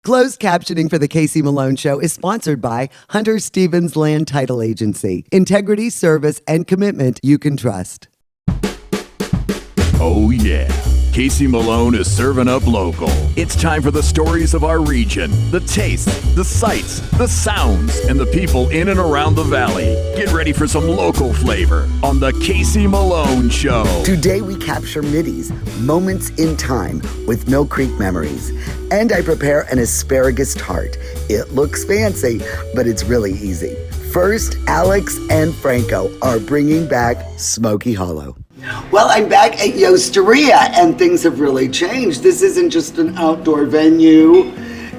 Closed captioning for the Casey Malone Show is sponsored by Hunter Stevens Land Title Agency. Integrity, service, and commitment you can trust. Oh yeah, Casey Malone is serving up local. It's time for the stories of our region, the tastes, the sights, the sounds, and the people in and around the valley. Get ready for some local flavor on the Casey Malone Show. Today we capture middies, moments in time with Mill Creek memories. And I prepare an asparagus tart. It looks fancy, but it's really easy. First, Alex and Franco are bringing back Smoky Hollow. Well, I'm back at Yosteria, and things have really changed. This isn't just an outdoor venue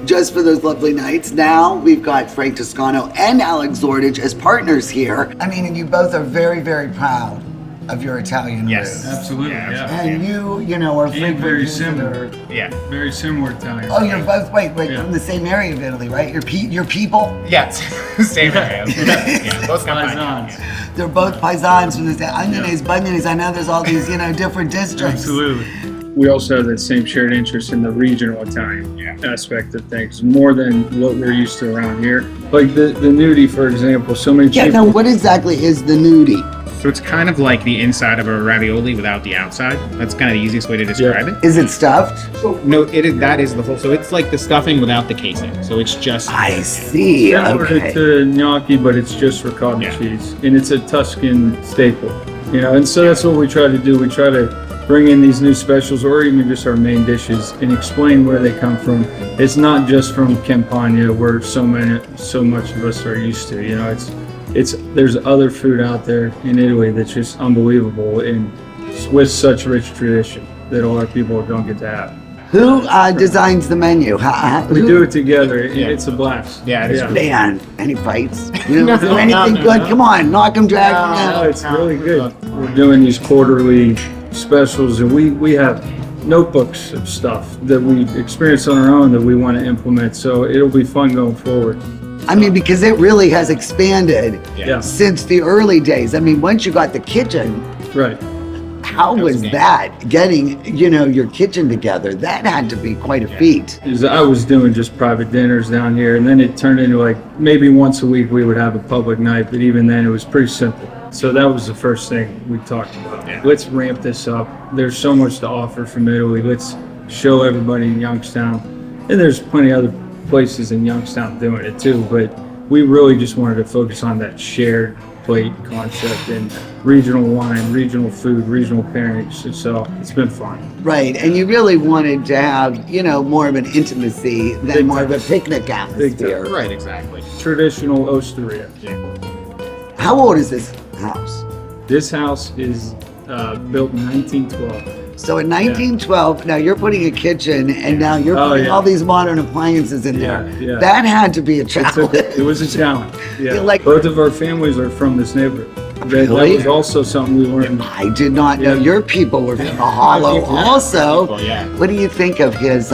just for those lovely nights. Now we've got Frank Toscano and Alex Zordich as partners here. I mean, and you both are very, very proud of your Italian roots. Absolutely. Yeah. And you know, are frequent very visitor. similar. Yeah, very similar Italian. Oh, you're both, from the same area of Italy, right? Your people? Yes, same area. Yeah, both Paisans. They're both paisans from the Onions, Bunions. I know there's all these, different districts. Absolutely. We also have that same shared interest in the regional Italian aspect of things, more than what we're used to around here. Like the nudie, for example, so many people... Now what exactly is the nudie? So it's kind of like the inside of a ravioli without the outside. That's kind of the easiest way to describe it. Is it stuffed? No, that is the whole. So it's like the stuffing without the casing. So it's just. I see. Similar Okay. to gnocchi, but it's just ricotta cheese, and it's a Tuscan staple. And so that's what we try to do. We try to bring in these new specials, or even just our main dishes, and explain where they come from. It's not just from Campania, where so much of us are used to. There's other food out there in Italy that's just unbelievable, and with such rich tradition that a lot of people don't get to have. Who designs the menu? We do it together, and it's a blast. Yeah, it is. Man, any fights? Do anything good? Come on, knock 'em, drag 'em No, out. it's really good. We're doing these quarterly specials, and we have notebooks of stuff that we experience on our own that we want to implement, so it'll be fun going forward. I mean, because it really has expanded Yeah. since the early days. I mean, once you got the kitchen, Right. how was that? Getting, your kitchen together, that had to be quite a feat. I was doing just private dinners down here, and then it turned into like maybe once a week we would have a public night, but even then it was pretty simple. So that was the first thing we talked about. Yeah. Let's ramp this up. There's so much to offer from Italy. Let's show everybody in Youngstown. And there's plenty of other places in Youngstown doing it too, but we really just wanted to focus on that shared plate concept and regional wine, regional food, regional pairings. So it's been fun. Right, and you really wanted to have, more of an intimacy than Big more of a time. picnic atmosphere. Right, exactly. Traditional osteria. How old is this house? This house is built in 1912. So in 1912, now you're putting a kitchen and now you're putting all these modern appliances in there. Yeah. That had to be a challenge. It was a challenge. Yeah. Like- Both of our families are from this neighborhood. That Really? was also something we learned. I did not know Yeah. your people were from the Hollow also. People, yeah. What do you think of his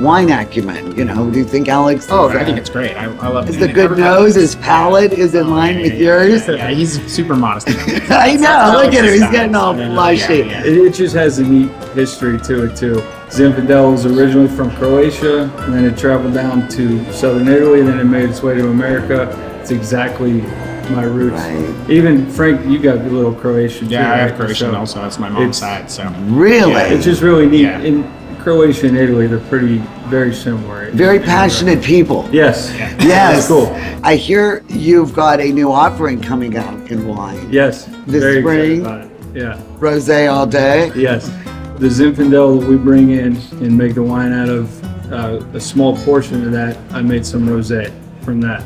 wine acumen? Do you think Alex I think it's great. I love it. is the good nose, his palate is in line with yours? Yeah, he's super modest. I know, look at him, he's getting all flushy. Yeah. It just has a neat history to it too. Zinfandel was originally from Croatia, and then it traveled down to southern Italy, and then it made its way to America. It's exactly my roots. Right. Even Frank, you got a little Croatian too. Yeah, I have right? Croatian So also. That's my mom's it's- side. So Really? It's just really neat. Yeah. In Croatia and Italy, they're very similar. Very passionate people. Yes. Yes. That's cool. I hear you've got a new offering coming out in wine. Yes. This very excited spring? about it. Yeah. Rosé all day. Yes. The Zinfandel that we bring in and make the wine out of, a small portion of that, I made some rosé from that.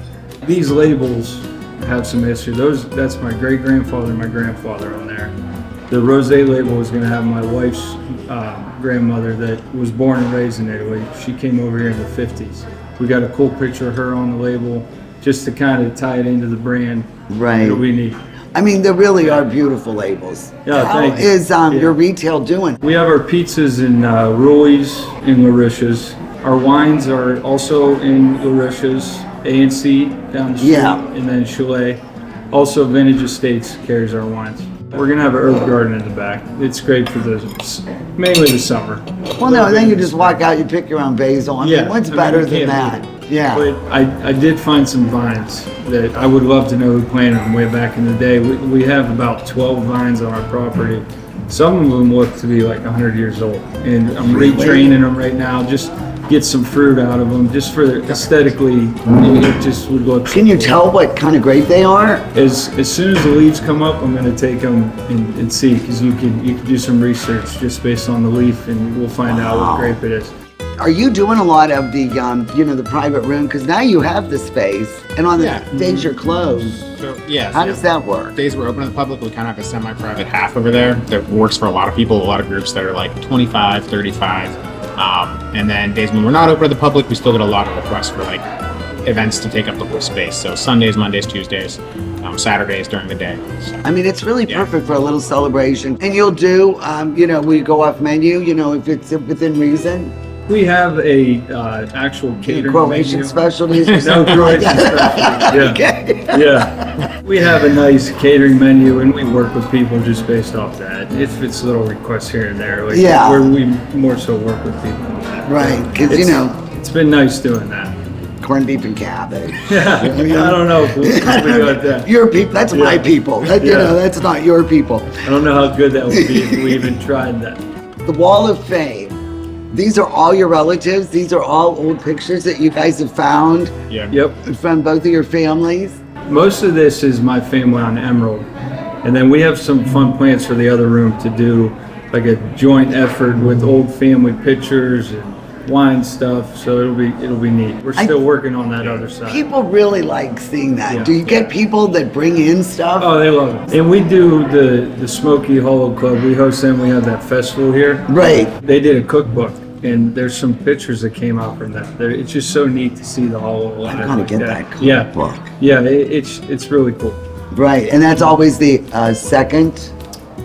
These labels have some history. That's my great-grandfather and my grandfather on there. The rosé label is going to have my wife's grandmother that was born and raised in Italy. She came over here in the 50s. We got a cool picture of her on the label just to kind of tie it into the brand. Right. It'll be neat. I mean, there really are beautiful labels. Yeah, How thank you. is Yeah. your retail doing? We have our pizzas in Ruli's and Larisha's. Our wines are also in Larisha's, A&C down the street, Yeah. and then Chalet. Also, Vintage Estates carries our wines. We're gonna have an herb garden in the back. It's great for mainly the summer. Well, no, then you just walk out, you pick your own basil. I mean, what's better you than can't that? beat it. Yeah. But I did find some vines that I would love to know who planted them way back in the day. We have about 12 vines on our property. Some of them look to be like 100 years old. And I'm retraining them right now, just get some fruit out of them, just for aesthetically, it just would look. Can you tell what kind of grape they are? As soon as the leaves come up, I'm gonna take them and see, because you can do some research just based on the leaf, and we'll find out what grape it is. Are you doing a lot of the, the private room? Because now you have the space, and on the days you're closed, So, yeah. how does that work? Days we're open to the public, we kind of have a semi-private half over there that works for a lot of people, a lot of groups that are like 25, 35. And then days when we're not open to the public, we still get a lot of requests for like events to take up the whole space. So Sundays, Mondays, Tuesdays, Saturdays during the day. So, I mean, it's really perfect for a little celebration. And you'll do, we go off menu, if it's within reason. We have a actual catering Croatian menu. specialties. No Croatian specialties. Yeah. Okay. Yeah. We have a nice catering menu, and we work with people just based off that. If it's little requests here and there, like where we more so work with people on that. Right, because it's been nice doing that. corned beef and cabbage. Yeah, I don't know if we got that. Your people, that's my people. That's not your people. I don't know how good that would be if we even tried that. The Wall of Fame. These are all your relatives. These are all old pictures that you guys have found Yep. from both of your families. Most of this is my family on Emerald. And then we have some fun plans for the other room to do like a joint effort with old family pictures and wine stuff. So it'll be neat. We're still working on that other side. People really like seeing that. Yeah. Do you get people that bring in stuff? Oh, they love it. And we do the Smoky Hollow Club. We host them. We have that festival here. Right. They did a cookbook, and there's some pictures that came out from that. It's just so neat to see the hollow. I gotta get that cookbook. Yeah, it's really cool. Right, and that's always the second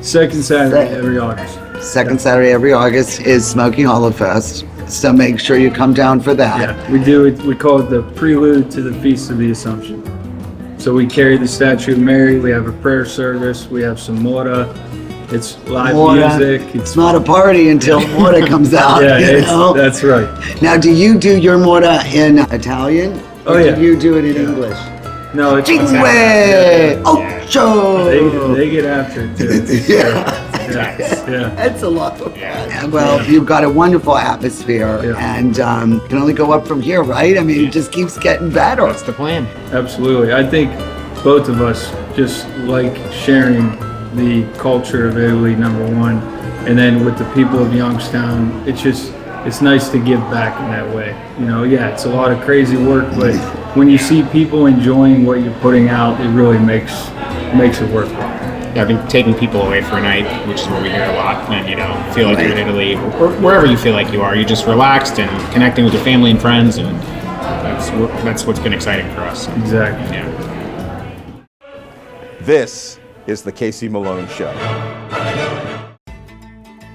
Saturday every August. Saturday every August is Smoky Hollow Fest. So make sure you come down for that. Yeah, we do it. We call it the prelude to the Feast of the Assumption. So we carry the statue of Mary. We have a prayer service. We have some mora. It's live music. It's not a party until mora comes out. Yeah, that's right. Now, do you do your mora in Italian? Oh, or yeah. do you do it in English? No, it's Cinque! Ocho! They get after it too. Yeah. Yeah. That's a lot of fun. Well, you've got a wonderful atmosphere and can only go up from here, right? I mean, it just keeps getting better. that's the plan. Absolutely. I think both of us just like sharing the culture of Italy, number one, and then with the people of Youngstown, it's nice to give back in that way. It's a lot of crazy work, but when you see people enjoying what you're putting out, it really makes it worthwhile. Yeah, I think taking people away for a night, which is what we hear a lot, and feel like you're in Italy, or wherever you feel like you are, you're just relaxed and connecting with your family and friends, and that's what's been exciting for us. Exactly. Yeah. This is the Casey Malone Show.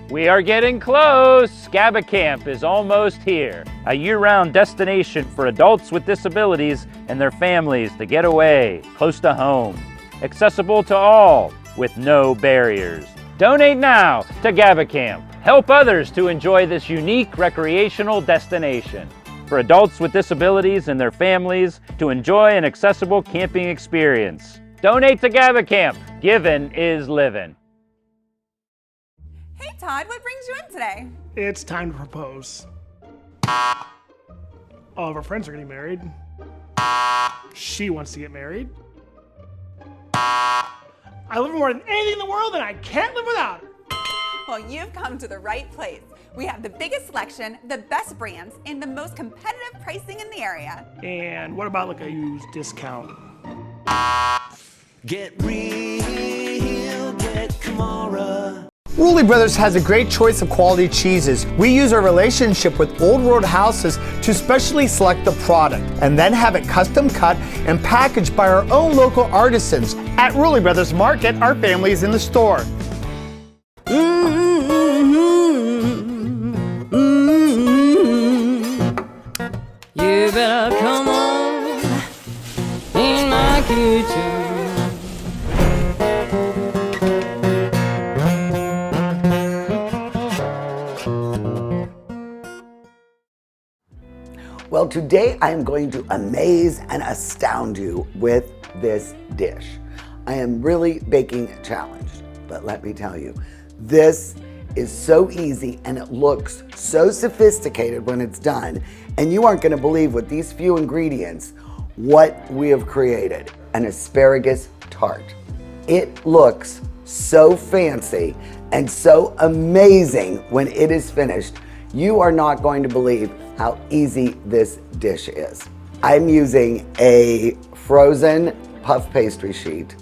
We are getting close. Scaba Camp is almost here. A year-round destination for adults with disabilities and their families to get away, close to home. Accessible to all, with no barriers. Donate now to GABA Camp. Help others to enjoy this unique recreational destination for adults with disabilities and their families to enjoy an accessible camping experience. Donate to GABA Camp. Giving is living. Hey Todd, what brings you in today? It's time to propose. All of our friends are getting married. She wants to get married. I love her more than anything in the world and I can't live without her. Well, you've come to the right place. We have the biggest selection, the best brands, and the most competitive pricing in the area. And what about like a used discount? Get real, get Kamara. Rulli Brothers has a great choice of quality cheeses. We use our relationship with Old World Houses to specially select the product and then have it custom cut and packaged by our own local artisans. At Rulli Brothers Market, our family is in the store. You better come on in my kitchen. Today I am going to amaze and astound you with this dish. I am really baking challenged, but let me tell you, this is so easy and it looks so sophisticated when it's done, and you aren't gonna believe with these few ingredients what we have created, an asparagus tart. It looks so fancy and so amazing when it is finished. You are not going to believe how easy this dish is. I'm using a frozen puff pastry sheet.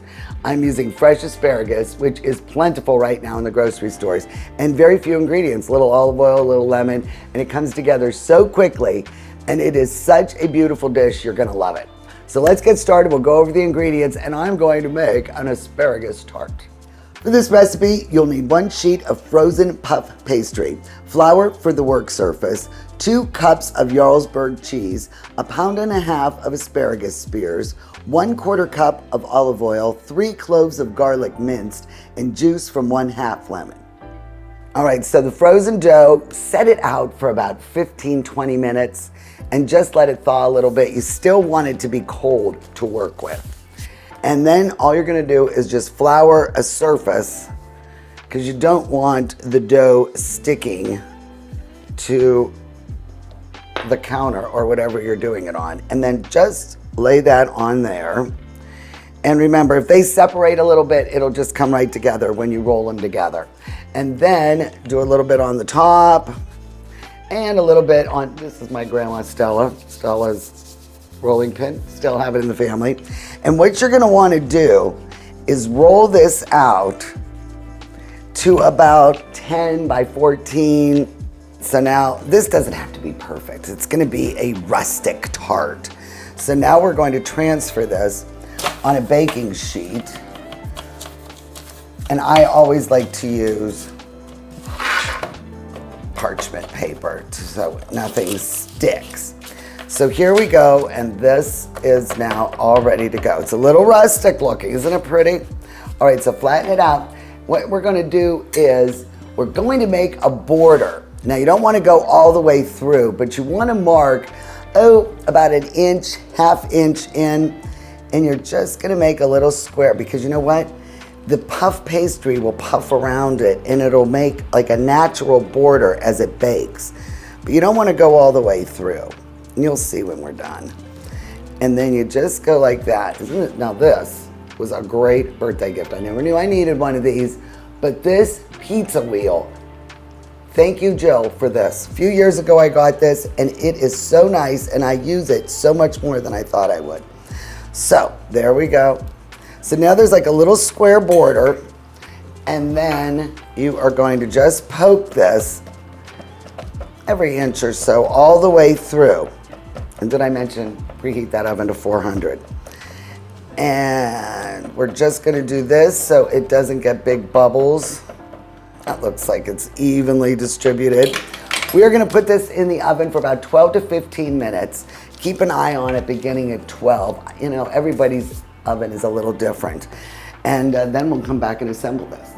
I'm using fresh asparagus, which is plentiful right now in the grocery stores, and very few ingredients, little olive oil, a little lemon, and it comes together so quickly, and it is such a beautiful dish, you're gonna love it. So let's get started, we'll go over the ingredients, and I'm going to make an asparagus tart. For this recipe, you'll need 1 sheet of frozen puff pastry, flour for the work surface, 2 cups of Jarlsberg cheese, 1.5 pounds of asparagus spears, 1/4 cup of olive oil, 3 cloves of garlic minced, and juice from 1/2 lemon. All right, so the frozen dough, set it out for about 15-20 minutes and just let it thaw a little bit. You still want it to be cold to work with. And then all you're gonna do is just flour a surface, because you don't want the dough sticking to the counter or whatever you're doing it on. And then just lay that on there. And remember, if they separate a little bit, it'll just come right together when you roll them together. And then do a little bit on the top and a little bit on, this is my grandma Stella. Stella's rolling pin, still have it in the family. And what you're gonna wanna do is roll this out to about 10 by 14. So now, this doesn't have to be perfect. It's gonna be a rustic tart. So now we're going to transfer this on a baking sheet. And I always like to use parchment paper so nothing sticks. So here we go, and this is now all ready to go. It's a little rustic looking, isn't it pretty? All right, so flatten it out. What we're gonna do is we're going to make a border. Now you don't wanna go all the way through, but you wanna mark, about 1 inch, 1/2 inch in, and you're just gonna make a little square, because you know what? The puff pastry will puff around it and it'll make like a natural border as it bakes. But you don't wanna go all the way through. And you'll see when we're done. And then you just go like that. Isn't it? Now this was a great birthday gift. I never knew I needed one of these, but this pizza wheel, thank you, Jill, for this. A few years ago I got this, and it is so nice, and I use it so much more than I thought I would. So there we go. So now there's like a little square border, and then you are going to just poke this every inch or so all the way through. And did I mention preheat that oven to 400? And we're just gonna do this so it doesn't get big bubbles. That looks like it's evenly distributed. We are gonna put this in the oven for about 12 to 15 minutes. Keep an eye on it beginning at 12. You know, everybody's oven is a little different. And then we'll come back and assemble this.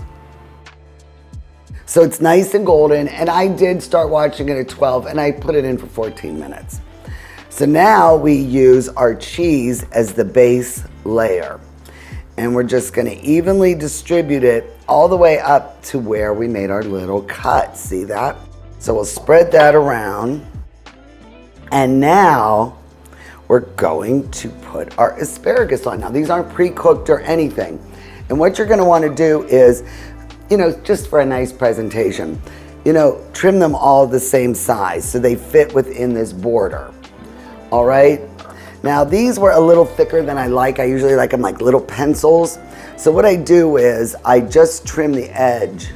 So it's nice and golden, and I did start watching it at 12, and I put it in for 14 minutes. So now we use our cheese as the base layer. And we're just gonna evenly distribute it all the way up to where we made our little cut, see that? So we'll spread that around. And now we're going to put our asparagus on. Now these aren't pre-cooked or anything. And what you're gonna wanna do is, you know, just for a nice presentation, you know, trim them all the same size so they fit within this border. All right? Now these were a little thicker than I like. I usually like them like little pencils. So what I do is I just trim the edge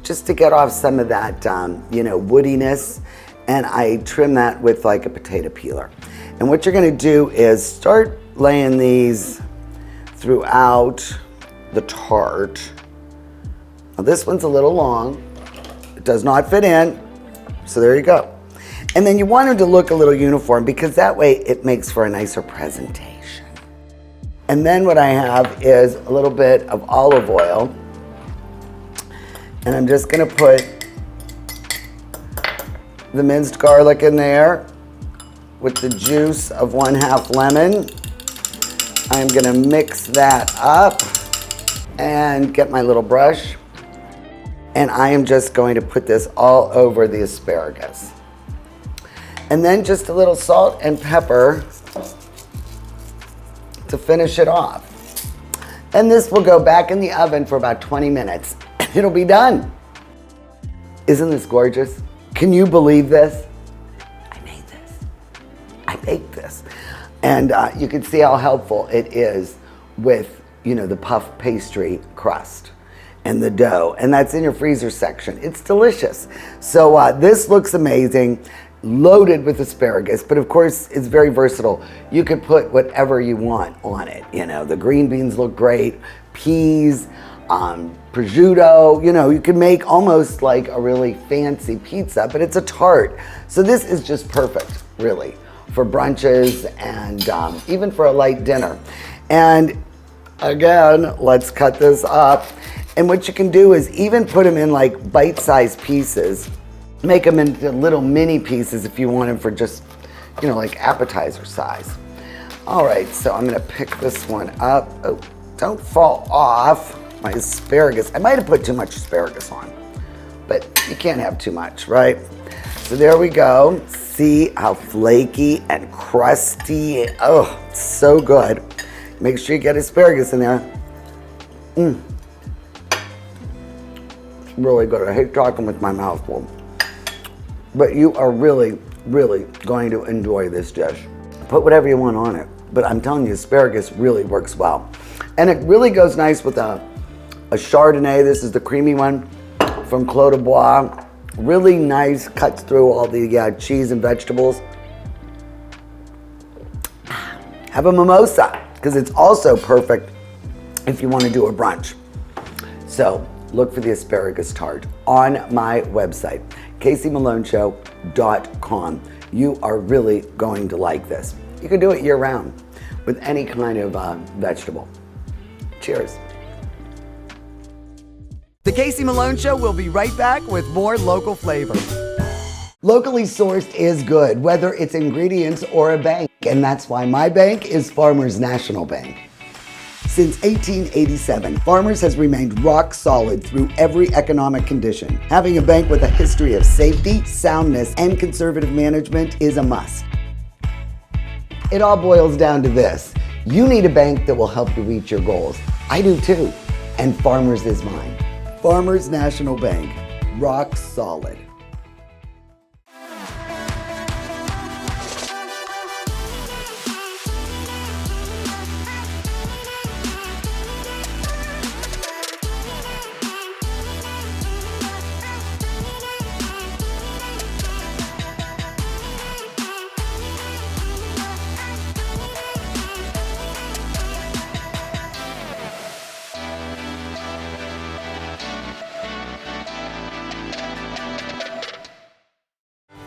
just to get off some of that, you know, woodiness. And I trim that with like a potato peeler. And what you're gonna do is start laying these throughout the tart. Now this one's a little long. It does not fit in. So there you go. And then you want them to look a little uniform, because that way it makes for a nicer presentation. And then what I have is a little bit of olive oil. And I'm just gonna put the minced garlic in there. with the juice of 1/2 lemon. I'm gonna mix that up and get my little brush. And I am just going to put this all over the asparagus. And then just a little salt and pepper to finish it off. And this will go back in the oven for about 20 minutes. It'll be done. Isn't this gorgeous? Can you believe this? I made this. I baked this. And you can see how helpful it is with, you know, the puff pastry crust and the dough. And that's in your freezer section. It's delicious. So this looks amazing, loaded with asparagus, but of course it's very versatile. You could put whatever you want on it. You know, the green beans look great, peas, prosciutto, you know, you can make almost like a really fancy pizza, but it's a tart. So this is just perfect, really, for brunches and even for a light dinner. And again, let's cut this up. And what you can do is even put them in like bite-sized pieces. Make them into little mini pieces if you want them for just, you know, like appetizer size. All right, so I'm gonna pick this one up. Oh, don't fall off my asparagus. I might have put too much asparagus on, but you can't have too much, right? So there we go. See how flaky and crusty. Oh, so good. Make sure you get asparagus in there. Really good. I hate talking with my mouth full. But you are really, really going to enjoy this dish. Put whatever you want on it. But I'm telling you, asparagus really works well. And it really goes nice with a Chardonnay. This is the creamy one from Clos du Bois. Really nice, cuts through all the cheese and vegetables. Have a mimosa, because it's also perfect if you want to do a brunch. So look for the asparagus tart on my website, CaseyMaloneShow.com. You are really going to like this. You can do it year round with any kind of vegetable. Cheers. The Casey Malone Show will be right back with more local flavor. Locally sourced is good, whether it's ingredients or a bank, and that's why my bank is Farmers National Bank. Since 1887, Farmers has remained rock solid through every economic condition. Having a bank with a history of safety, soundness, and conservative management is a must. It all boils down to this. You need a bank that will help you reach your goals. I do too, and Farmers is mine. Farmers National Bank, rock solid.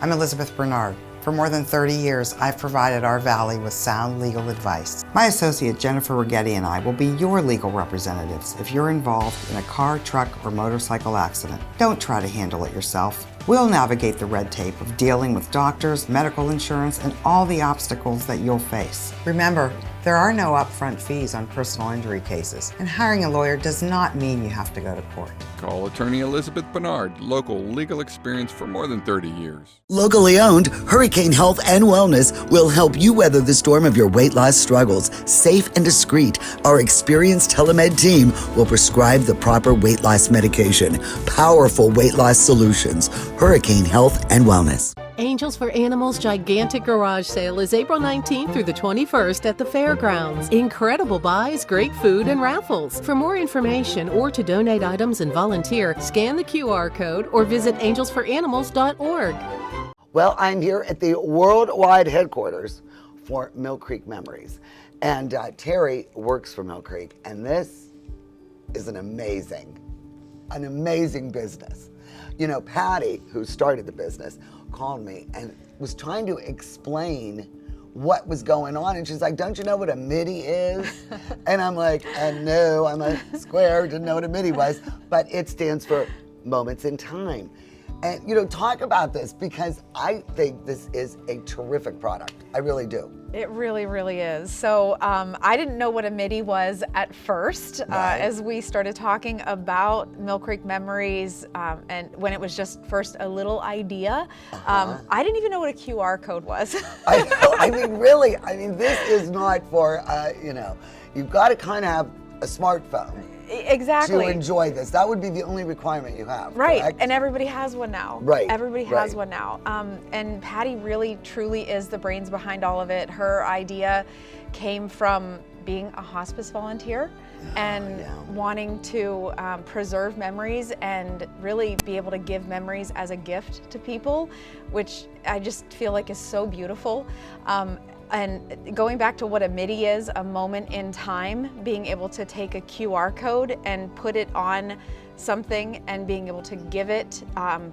I'm Elizabeth Bernard. For more than 30 years, I've provided our Valley with sound legal advice. My associate Jennifer Righetti and I will be your legal representatives if you're involved in a car, truck, or motorcycle accident. Don't try to handle it yourself. We'll navigate the red tape of dealing with doctors, medical insurance, and all the obstacles that you'll face. Remember, there are no upfront fees on personal injury cases, and hiring a lawyer does not mean you have to go to court. Call attorney Elizabeth Bernard, local legal experience for more than 30 years. Locally owned, Hurricane Health and Wellness will help you weather the storm of your weight loss struggles. Safe and discreet, our experienced telemed team will prescribe the proper weight loss medication. Powerful weight loss solutions. Hurricane Health and Wellness. Angels for Animals gigantic garage sale is April 19th through the 21st at the fairgrounds. Incredible buys, great food, and raffles. For more information or to donate items and volunteer, scan the QR code or visit angelsforanimals.org. Well, I'm here at the worldwide headquarters for Mill Creek Memories. And Terry works for Mill Creek, and this is an amazing business. You know, Patty, who started the business, called me and was trying to explain what was going on. And she's like, don't you know what a MIDI is? And I'm like, no, I'm a square, didn't know what a MIDI was. But it stands for Moments in Time. And, you know, talk about this because I think this is a terrific product. I really do. It really, really is. So I didn't know what a MIDI was at first as we started talking about Mill Creek Memories and when it was just first a little idea. I didn't even know what a QR code was. I know, I mean, really, I mean, this is not for, you know, you've got to kind of have a smartphone. Exactly. To enjoy this. That would be the only requirement you have. Right, correct? And everybody has one now. Right. Everybody has one now. And Patty really, truly is the brains behind all of it. Her idea came from being a hospice volunteer and wanting to preserve memories and really be able to give memories as a gift to people, which I just feel like is so beautiful. And going back to what a MIDI is, a moment in time, being able to take a QR code and put it on something and being able to give it,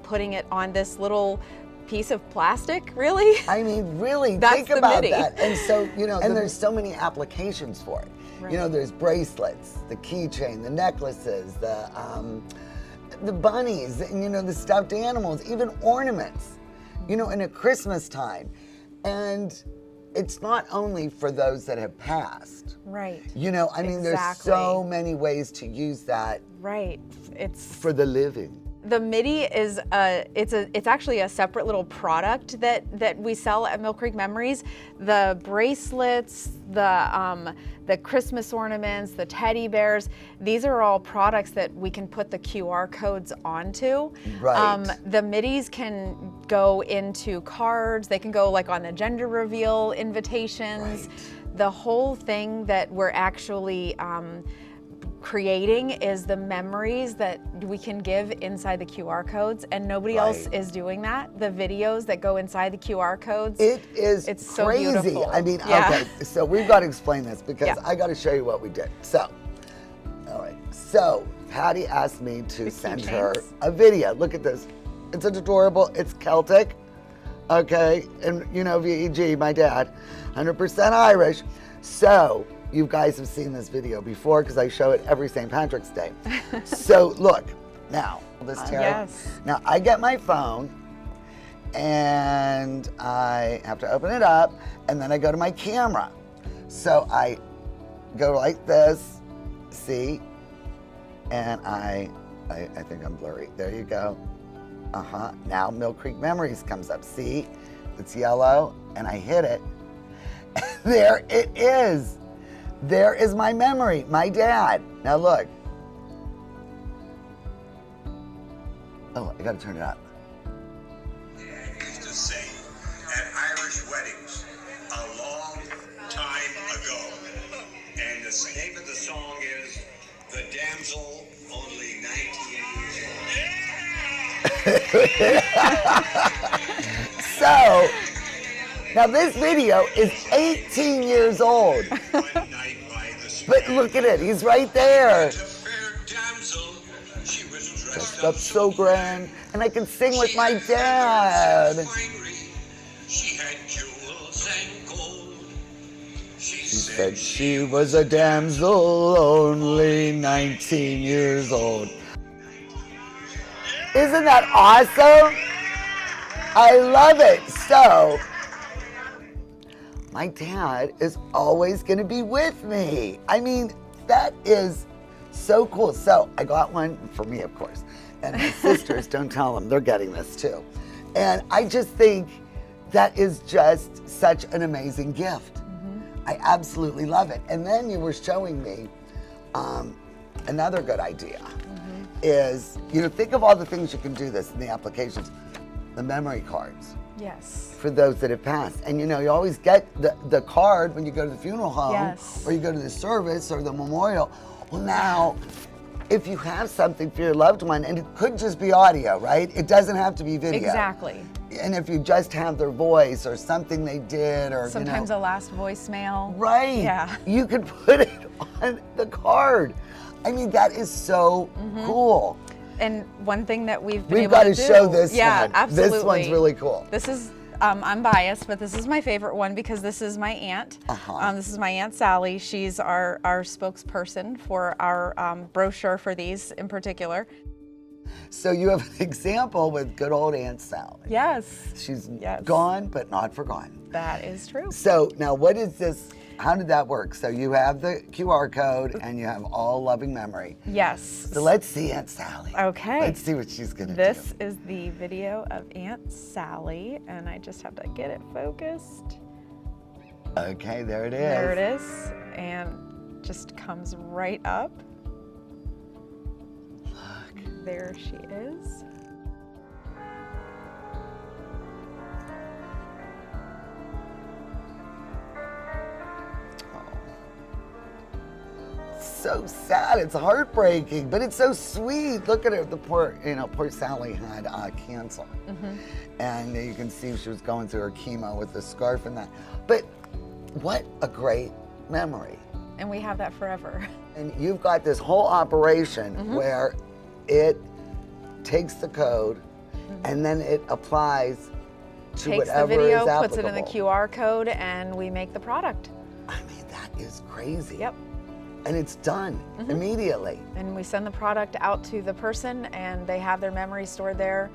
putting it on this little piece of plastic, really? I mean, really, That's think the about MIDI. that. And so, you know, and there's so many applications for it. Right. You know, there's bracelets, the keychain, the necklaces, the bunnies, and, you know, the stuffed animals, even ornaments, you know, in a Christmas time. And it's not only for those that have passed. Right. You know, I mean, there's so many ways to use that. Right. It's for the living. The MIDI is it's actually a separate little product that we sell at Mill Creek Memories. The bracelets, the Christmas ornaments, the teddy bears, these are all products that we can put the QR codes onto. Right. The MIDIs can go into cards, they can go like on the gender reveal invitations. Right. The whole thing that we're actually creating is the memories that we can give inside the QR codes, and nobody else is doing that. The videos that go inside the QR codes. It's so crazy. beautiful. I mean, Yeah. okay, so we've got to explain this because I got to show you what we did. So, all right. So, Patty asked me to send her a video. Look at this. It's adorable. It's Celtic. Okay. And, you know, VEG, my dad, 100% Irish. So, you guys have seen this video before because I show it every St. Patrick's Day. So look, now, this Terry. Now I get my phone and I have to open it up and then I go to my camera. So I go like this, see, and I think I'm blurry. There you go. Now Mill Creek Memories comes up. See, it's yellow and I hit it. There it is. There is my memory, my dad. Now look. Oh, I gotta turn it up. Used to sing at Irish weddings a long time ago. And the name of the song is The Damsel Only 19 Years Old. So, now this video is 18 years old. But look at it, he's right there. Dressed up so grand, and I can sing with my dad. She had jewels and gold. She said she was a damsel, only 19 years old. Isn't that awesome? I love it. So, my dad is always going to be with me. I mean, that is so cool. So I got one for me, of course. And my sisters, don't tell them, they're getting this too. And I just think that is just such an amazing gift. I absolutely love it. And then you were showing me another good idea is, you know, think of all the things you can do this in the applications. The memory cards. Yes. For those that have passed. And you know, you always get the card when you go to the funeral home or you go to the service or the memorial. Well, now, if you have something for your loved one, and it could just be audio, right? It doesn't have to be video. Exactly. And if you just have their voice or something they did or, Sometimes you know, a last voicemail. right. Yeah. You could put it on the card. I mean, that is so cool. And one thing that we've been We've able got to to do, show this yeah, one. absolutely. This one's really cool. This is, I'm biased, but this is my favorite one because this is my aunt. This is my Aunt Sally. She's our spokesperson for our brochure for these in particular. So you have an example with good old Aunt Sally. Yes. She's gone, but not forgotten. That is true. So now what is this? How did that work? So you have the QR code and you have all loving memory. Yes. So let's see Aunt Sally. Okay. Let's see what she's gonna do. This is the video of Aunt Sally, and I just have to get it focused. Okay, there it is. There it is, and just comes right up. Look. There she is. So sad, it's heartbreaking, but it's so sweet. Look at her, the poor Sally had cancer. And you can see she was going through her chemo with the scarf and that. But what a great memory. And we have that forever. And you've got this whole operation where it takes the code and then it applies to Takes whatever the video, is applicable. puts it in the QR code, and we make the product. I mean, that is crazy. Yep. And it's done immediately. And we send the product out to the person, and they have their memory stored there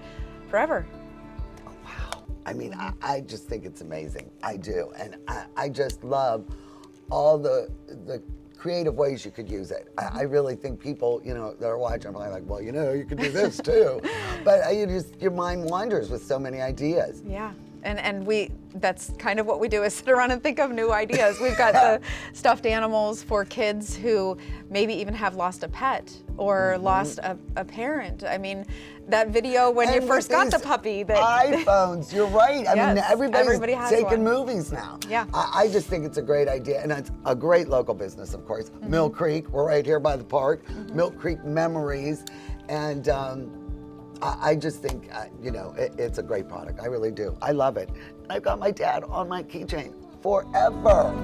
forever. Oh, wow. I mean, I just think it's amazing. I do. And I just love all the creative ways you could use it. I really think people, that are watching are probably like, well, you could do this too. But your mind wanders with so many ideas. Yeah. And that's kind of what we do, is sit around and think of new ideas. We've got the stuffed animals for kids who maybe even have lost a pet or lost a parent. I mean, that video when you first got the puppy. iPhones, you're right. I mean, everybody has taking one. movies now. Yeah. I just think it's a great idea. And it's a great local business, of course. Mill Creek, we're right here by the park. Mill Creek Memories. And I just think, it's a great product. I really do. I love it. I've got my dad on my keychain forever.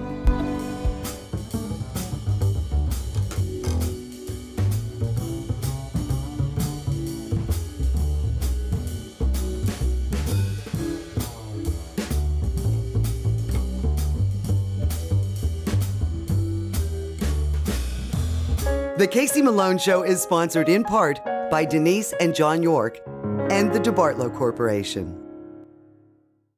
The Casey Malone Show is sponsored in part by Denise and John York and the DeBartolo Corporation.